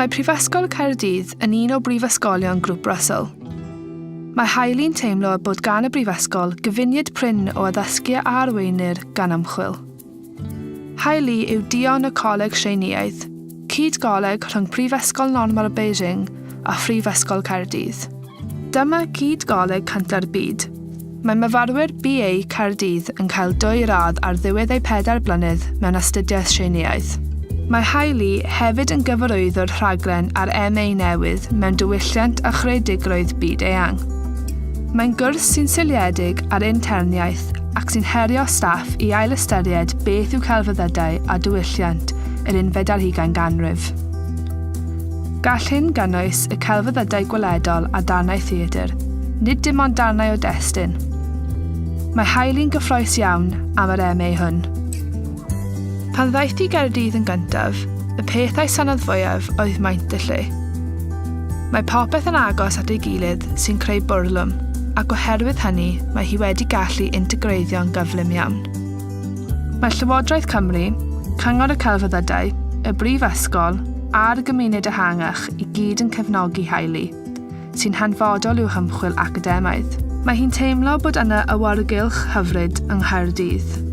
Mae Phrifysgol Caerdydd yn un o brifysgolion grŵp Russell. Mae Haili'n teimlo bod gan y brifysgol gyfuniad prin o addysgu a arweinir gan ymchwil. Haili yw Deon Cyd-goleg Cyd-goleg rhwng Phrifysgol Normal Beijing a Phrifysgol Caerdydd. Dyma Cyd-goleg cynta'r byd. Mae myfarwyr BA Caerdydd yn cael 2 radd ar ddiwedd ei 4 blynedd mewn astudiaeth Tsieinaidd. Mae Haili hefyd yn gyfarwyddwr rhaglen ar MA newydd mewn ddiwylliant a chreudigrwydd byd-eang. Mae'n gwrs sy'n seiliedig ar interniaeth ac sy'n herio staff i ailystyried beth yw celfyddydau a diwylliant yr 19 ganrif. Gall hyn gynnwys y celfyddydau gweledol a darnau theatr, nid dim ond darnau o destun. Mae Haili'n gyffrous iawn am yr MA hwn. Pan ddaeth i Nghaerdydd yn gyntaf, y pethau synodd fwyaf oedd maint y lle. Mae popeth yn agos at ei gilydd sy'n creu bwrlwm, ac oherwydd hynny mae hi wedi gallu integreiddio'n gyflym iawn. Mae Llywodraeth Cymru, Cyngor Celfyddydau, y Brifysgol a'r gymuned ehangach i gyd yn cefnogi Haili, sy'n hanfodol i'w hymchwil academaidd. Mae hi'n teimlo bod yna awyrgylch hyfryd yng Nghaerdydd.